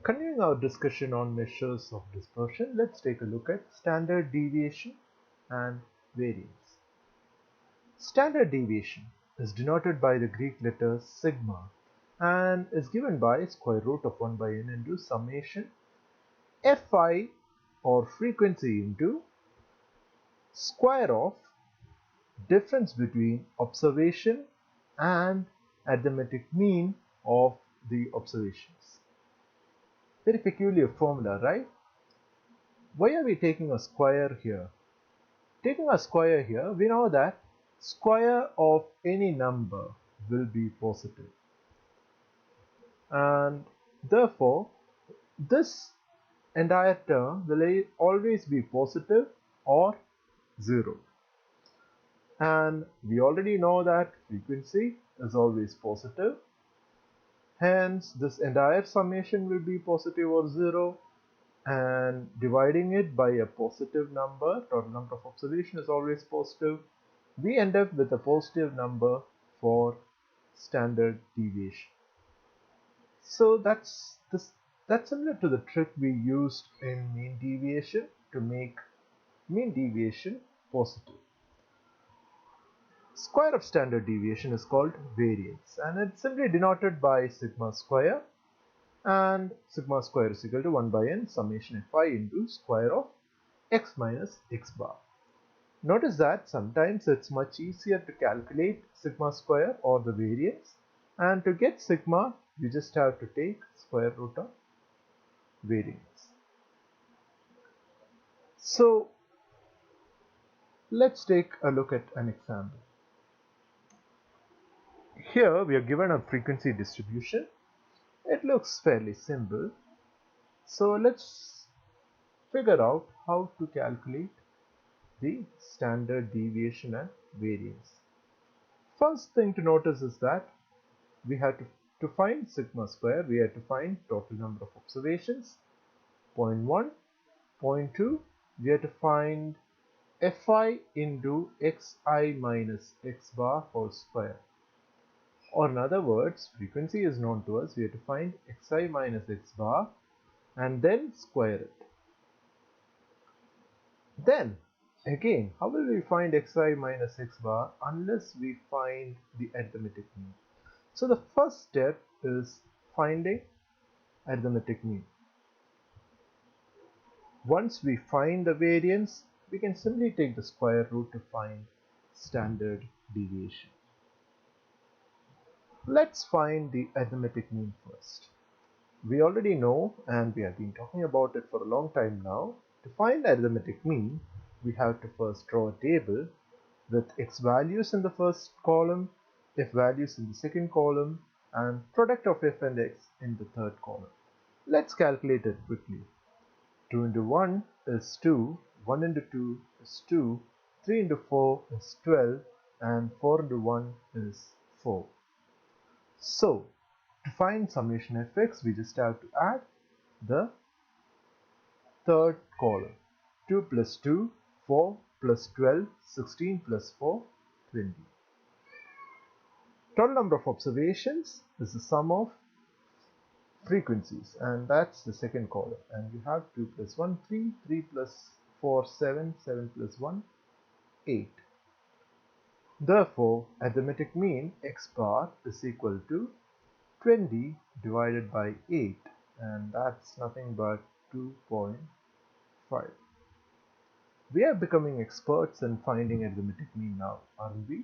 Continuing our discussion on measures of dispersion, let's take a look at standard deviation and variance. Standard deviation is denoted by the Greek letter sigma and is given by square root of 1 by n into summation fi or frequency into square of difference between observation and arithmetic mean of the observations. Very peculiar formula, right? Why are we taking a square here? Taking a square here, we know that square of any number will be positive. And therefore, this entire term will always be positive or 0. And we already know that frequency is always positive. Hence, this entire summation will be positive or 0. And dividing it by a positive number, total number of observation is always positive, we end up with a positive number for standard deviation. So that's similar to the trick we used in mean deviation to make mean deviation positive. Square of standard deviation is called variance, and it's simply denoted by sigma square, and sigma square is equal to 1 by n summation fi into square of x minus x bar. Notice that sometimes it's much easier to calculate sigma square or the variance, and to get sigma you just have to take square root of variance. So let's take a look at an example. Here we are given a frequency distribution. It looks fairly simple. So let's figure out how to calculate the standard deviation and variance. First thing to notice is that we have to find sigma square, we have to find total number of observations, 0.1, 0.2, we have to find fi into xi minus x bar whole square. Or in other words, frequency is known to us, we have to find xi minus x bar and then square it. Then again, how will we find xi minus x bar unless we find the arithmetic mean? So the first step is finding arithmetic mean. Once we find the variance, we can simply take the square root to find standard deviation. Let's find the arithmetic mean first. We already know, and we have been talking about it for a long time now, to find arithmetic mean, we have to first draw a table with x values in the first column, f values in the second column, and product of f and x in the third column. Let's calculate it quickly. 2 into 1 is 2, 1 into 2 is 2, 3 into 4 is 12, and 4 into 1 is 4. So, to find summation fx, we just have to add the third column. 2 plus 2, 4 plus 12, 16 plus 4, 20. Total number of observations is the sum of frequencies, and that's the second column. And you have 2 plus 1, 3, 3 plus 4, 7, 7 plus 1, 8. Therefore, arithmetic mean x bar is equal to 20 divided by 8, and that's nothing but 2.5. We are becoming experts in finding arithmetic mean now, aren't we?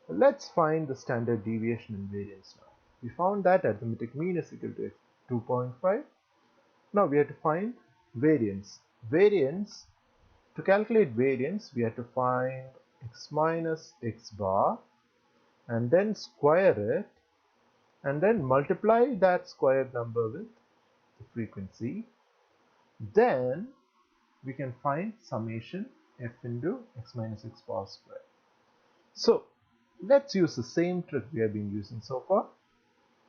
Let's find the standard deviation and variance now. We found that arithmetic mean is equal to 2.5. Now we have to find variance. To calculate variance, we have to find x minus x bar and then square it and then multiply that squared number with the frequency. Then we can find summation f into x minus x bar square. So let's use the same trick we have been using so far.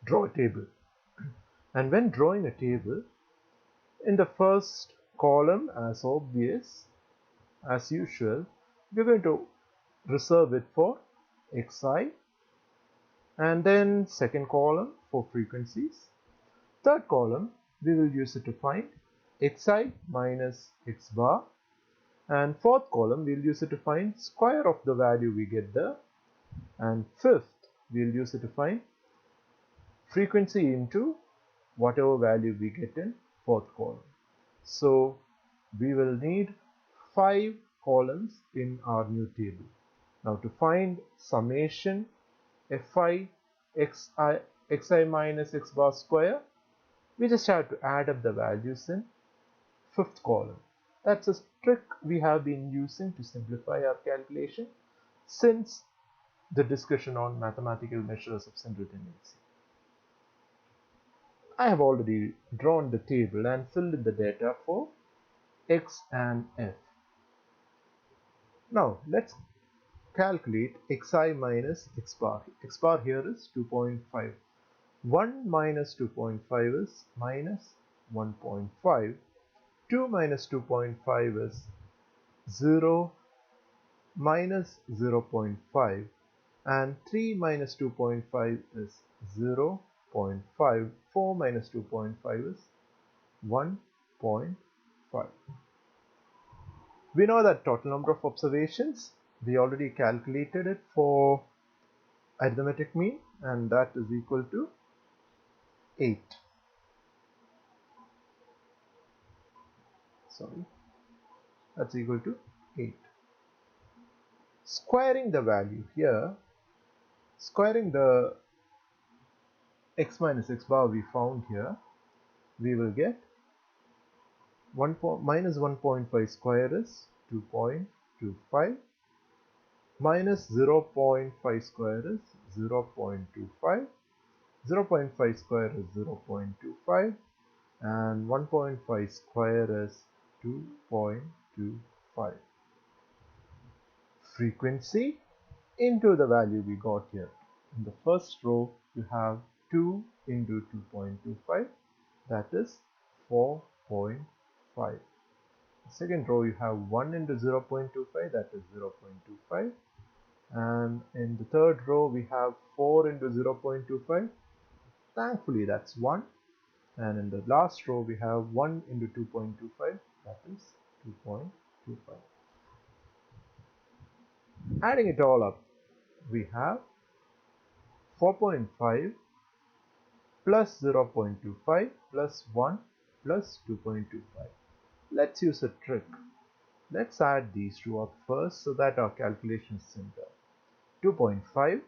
Draw a table. And when drawing a table, in the first column, as obvious, as usual, we're going to reserve it for xi, And then second column for frequencies. Third column, we will use it to find xi minus x bar. And fourth column, we'll use it to find square of the value we get there. And fifth, we'll use it to find frequency into whatever value we get in fourth column. So we will need 5 columns in our new table. Now to find summation fi xi minus x bar square, we just have to add up the values in fifth column. That's a trick we have been using to simplify our calculation since the discussion on mathematical measures of central tendency. I have already drawn the table and filled in the data for x and f. Now let's calculate xi minus x bar. X bar here is 2.5. 1 minus 2.5 is minus 1.5. 2 minus 2.5 is 0 minus 0.5, and 3 minus 2.5 is 0.5. 4 minus 2.5 is 1.5. We know that total number of observations, we already calculated it for arithmetic mean, and that is equal to 8. Sorry, that's equal to 8. Squaring the value here, squaring the x minus x bar we found here, we will get minus 1.5 square is 2.25, minus 0.5 square is 0.25, 0.5 square is 0.25, and 1.5 square is 2.25. Frequency into the value we got here. In the first row, you have 2 into 2.25, that is 4.5. Second row, you have 1 into 0.25, that is 0.25. And in the third row, we have 4 into 0.25. Thankfully, that's 1. And in the last row, we have 1 into 2.25, that is 2.25. Adding it all up, we have 4.5 plus 0.25 plus 1 plus 2.25. Let's use a trick. Let's add these two up first so that our calculation is simpler. 2.5,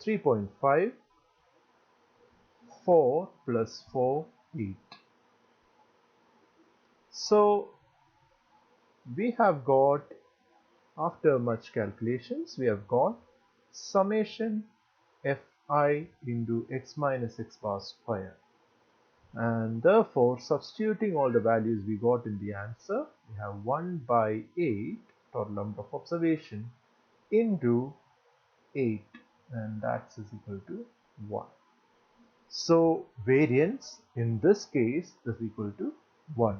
3.5, 4 plus 4, 8. So we have got, after much calculations, we have got summation fi into x minus x bar square. And therefore, substituting all the values we got in the answer, we have 1 by 8, total number of observation, into 8, and that's is equal to 1. So variance in this case is equal to 1.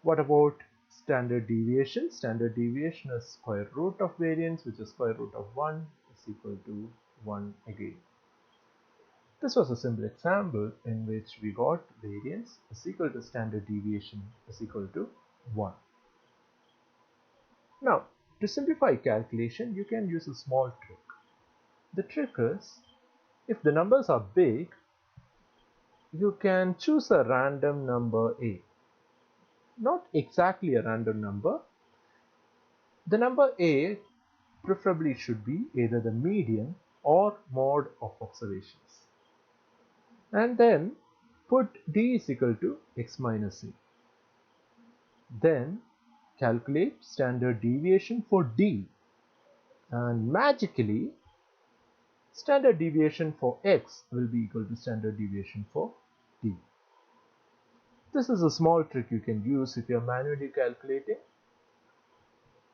What about standard deviation? Standard deviation is square root of variance, which is square root of 1, is equal to 1 again. This was a simple example in which we got variance is equal to standard deviation is equal to 1. Now, to simplify calculation, you can use a small trick. The trick is, if the numbers are big, you can choose a random number A. Not exactly a random number. The number A preferably should be either the median or mode of observations. And then put D is equal to x minus A. Then calculate standard deviation for D, and magically standard deviation for x will be equal to standard deviation for D. This is a small trick you can use if you are manually calculating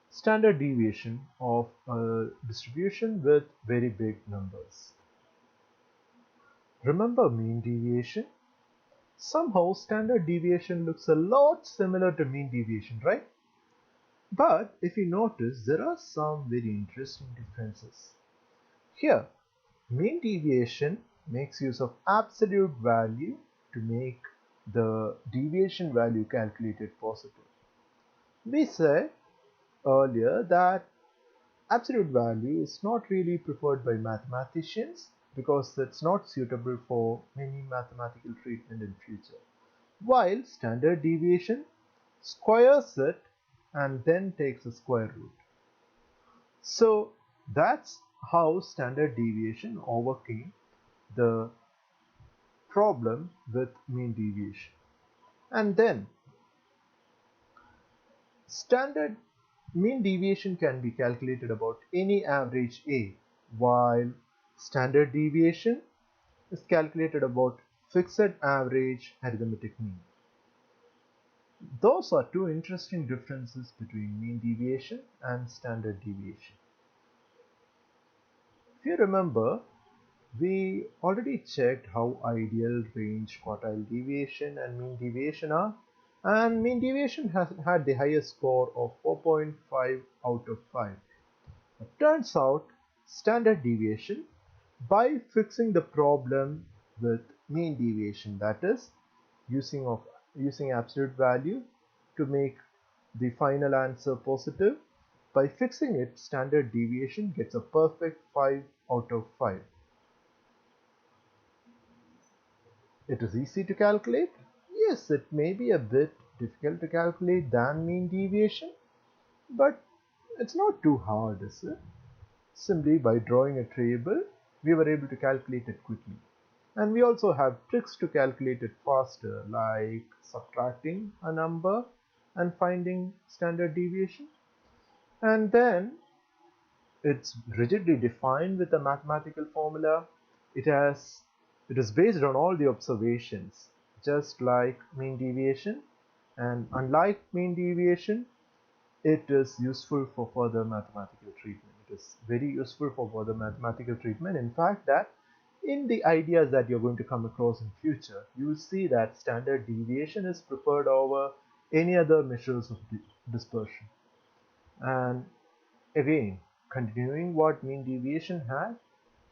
standard deviation of a distribution with very big numbers. Remember mean deviation? Somehow standard deviation looks a lot similar to mean deviation, right? But if you notice, there are some very interesting differences. Here, mean deviation makes use of absolute value to make the deviation value calculated positive. We said earlier that absolute value is not really preferred by mathematicians because it's not suitable for many mathematical treatment in future, while standard deviation squares it and then takes a square root. So that's how standard deviation overcame the problem with mean deviation. And then standard mean deviation can be calculated about any average A, while standard deviation is calculated about fixed average arithmetic mean. Those are two interesting differences between mean deviation and standard deviation. If you remember, we already checked how ideal, range, quartile deviation and mean deviation are, and mean deviation has had the highest score of 4.5 out of 5. It turns out standard deviation, by fixing the problem with mean deviation, that is using absolute value to make the final answer positive, by fixing it, standard deviation gets a perfect 5 out of 5. It is easy to calculate. Yes, it may be a bit difficult to calculate than mean deviation, but it's not too hard, is it? Simply by drawing a table, we were able to calculate it quickly. And we also have tricks to calculate it faster, like subtracting a number and finding standard deviation. And then it's rigidly defined with a mathematical formula. It is based on all the observations, just like mean deviation. And unlike mean deviation, it is useful for further mathematical treatment. It is very useful for further mathematical treatment. In fact, that in the ideas that you're going to come across in future, you will see that standard deviation is preferred over any other measures of dispersion. And again, continuing what mean deviation had,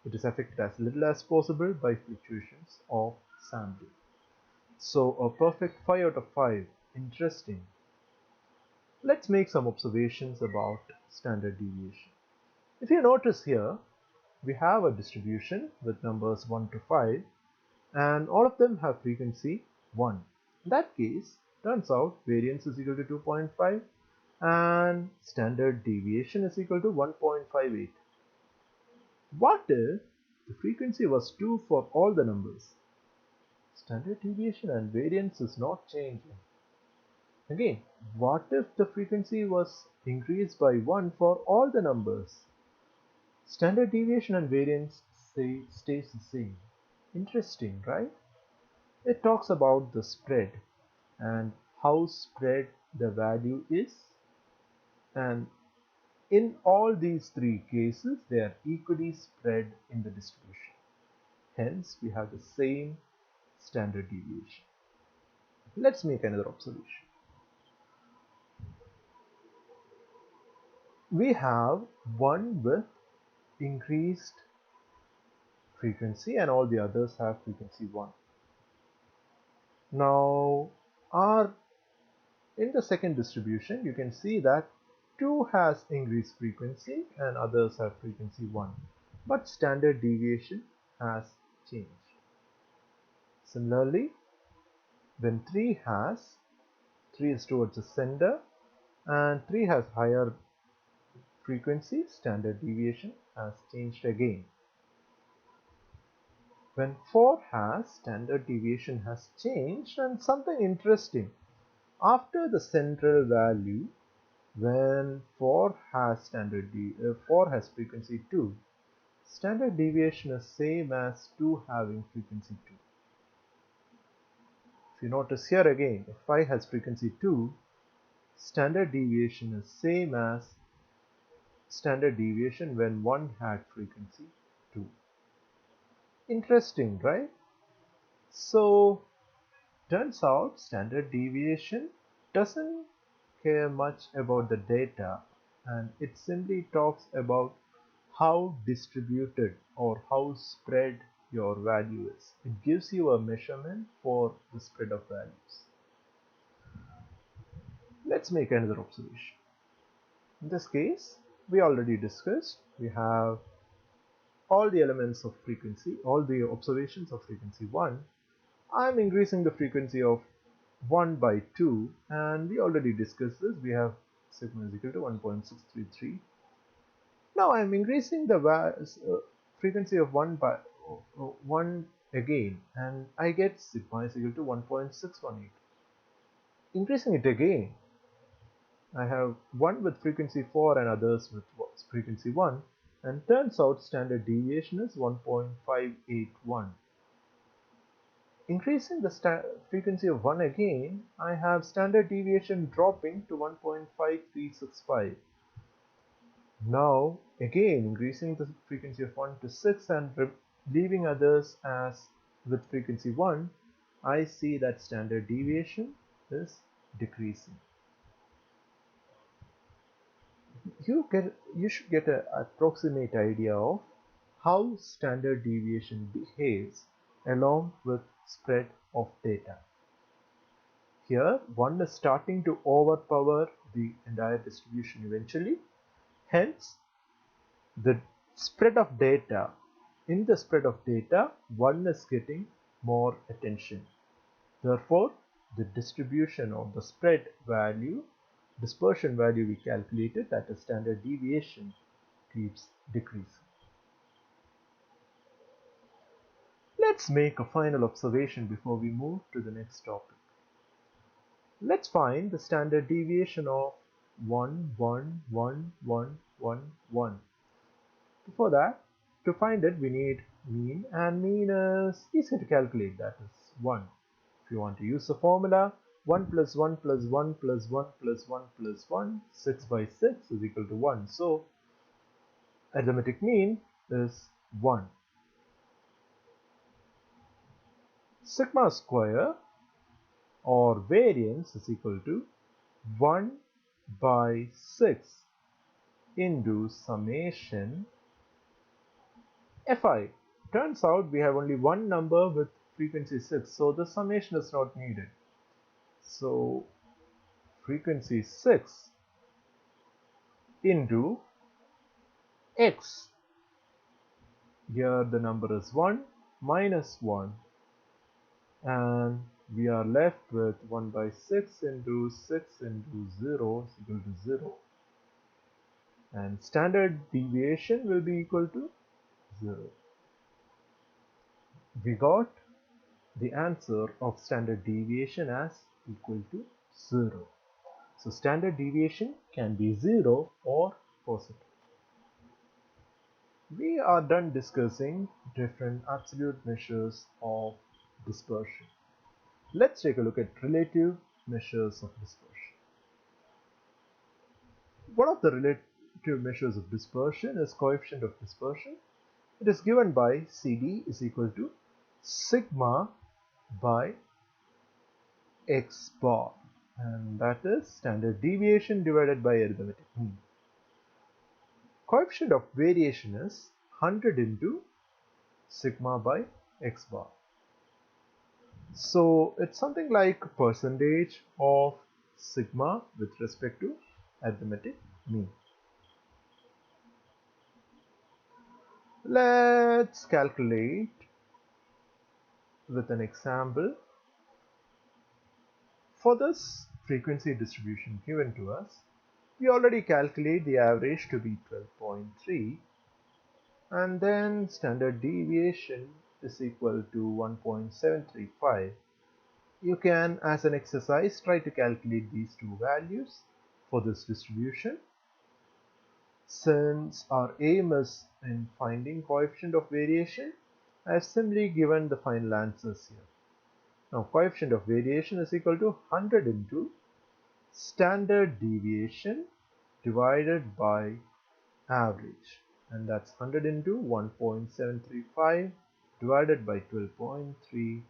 it is affected as little as possible by fluctuations of sampling. So a perfect 5 out of 5. Interesting. Let's make some observations about standard deviation. If you notice here, we have a distribution with numbers 1 to 5 and all of them have frequency 1. In that case, turns out variance is equal to 2.5 and standard deviation is equal to 1.58. What if the frequency was 2 for all the numbers? Standard deviation and variance is not changing. Again, what if the frequency was increased by 1 for all the numbers? Standard deviation and variance stays the same. Interesting, right? It talks about the spread and how spread the value is, and in all these three cases they are equally spread in the distribution. Hence we have the same standard deviation. Let's make another observation. We have one with increased frequency and all the others have frequency 1. Now in the second distribution you can see that 2 has increased frequency and others have frequency 1, but standard deviation has changed. Similarly, when 3 is towards the center and 3 has higher frequency, standard deviation has changed again. When 4 has, standard deviation has changed, and something interesting. After the central value, when 4 has frequency 2, standard deviation is same as 2 having frequency 2. If you notice here again, if 5 has frequency 2, standard deviation is same as standard deviation when 1 had frequency 2. Interesting, right? So turns out standard deviation doesn't care much about the data and it simply talks about how distributed or how spread your value is. It gives you a measurement for the spread of values. Let's make another observation. In this case, we already discussed, we have all the elements of frequency, all the observations of frequency 1. I'm increasing the frequency of 1 by 2, and we already discussed this. We have sigma is equal to 1.633. Now I'm increasing the frequency of 1 by 1 again, and I get sigma is equal to 1.618. Increasing it again, I have one with frequency 4 and others with frequency 1, and turns out standard deviation is 1.581. Increasing the frequency of 1 again, I have standard deviation dropping to 1.5365. Now again increasing the frequency of 1 to 6 and leaving others as with frequency 1, I see that standard deviation is decreasing. You should get an approximate idea of how standard deviation behaves along with spread of data. Here 1 is starting to overpower the entire distribution eventually. Hence, the spread of data, in the spread of data, 1 is getting more attention. Therefore, the distribution of the spread value, dispersion value we calculated, that is standard deviation, keeps decreasing. Let's make a final observation before we move to the next topic. Let's find the standard deviation of 1, 1, 1, 1, 1, 1. Before that, to find it, we need mean, and mean is easy to calculate, that is 1. If you want to use the formula, 1 plus 1 plus 1 plus 1 plus 1 plus 1, 6 by 6 is equal to 1. So, arithmetic mean is 1. Sigma square or variance is equal to 1 by 6 into summation Fi. Turns out we have only one number with frequency 6, so the summation is not needed. So frequency 6 into x, here the number is 1 minus 1, and we are left with 1 by 6 into 6 into 0 is equal to 0, and standard deviation will be equal to 0. We got the answer of standard deviation as equal to 0. So standard deviation can be 0 or positive. We are done discussing different absolute measures of dispersion. Let's take a look at relative measures of dispersion. One of the relative measures of dispersion is coefficient of dispersion. It is given by CD is equal to sigma by x bar, and that is standard deviation divided by arithmetic mean. Coefficient of variation is 100 into sigma by x bar. So it's something like percentage of sigma with respect to arithmetic mean. Let's calculate with an example. For this frequency distribution given to us, we already calculate the average to be 12.3, and then standard deviation is equal to 1.735. You can, as an exercise, try to calculate these two values for this distribution. Since our aim is in finding coefficient of variation, I have simply given the final answers here. Now coefficient of variation is equal to 100 into standard deviation divided by average, and that's 100 into 1.735 divided by 12.3,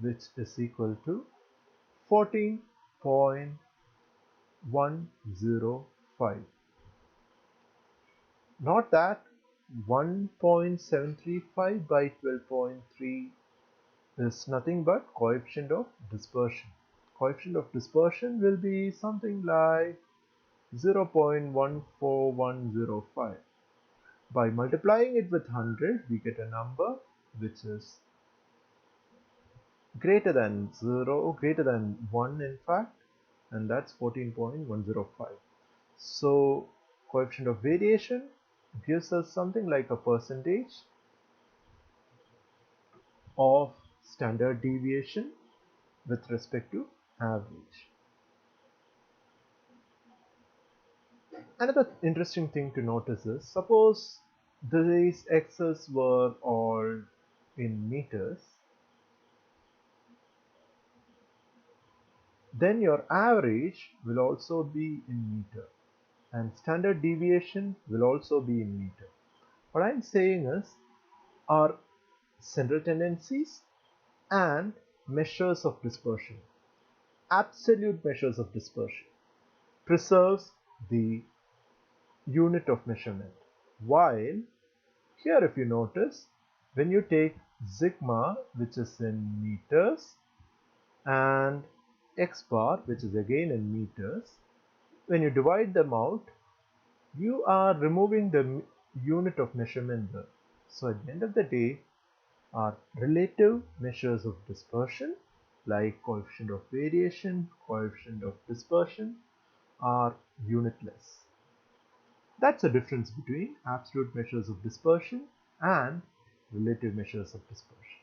which is equal to 14.105. Note that 1.735 by 12.3 is nothing but coefficient of dispersion. Coefficient of dispersion will be something like 0.14105. By multiplying it with 100, we get a number which is greater than 0, greater than 1 in fact, and that's 14.105. So coefficient of variation gives us something like a percentage of standard deviation with respect to average. Another interesting thing to notice is, suppose these x's were all in meters, then your average will also be in meter and standard deviation will also be in meter. What I'm saying is, our central tendencies and measures of dispersion, absolute measures of dispersion, preserves the unit of measurement, while here if you notice, when you take sigma, which is in meters, and x bar, which is again in meters, when you divide them out, you are removing the unit of measurement there. So at the end of the day, our relative measures of dispersion like coefficient of variation, coefficient of dispersion are unitless. That's the difference between absolute measures of dispersion and relative measures of dispersion.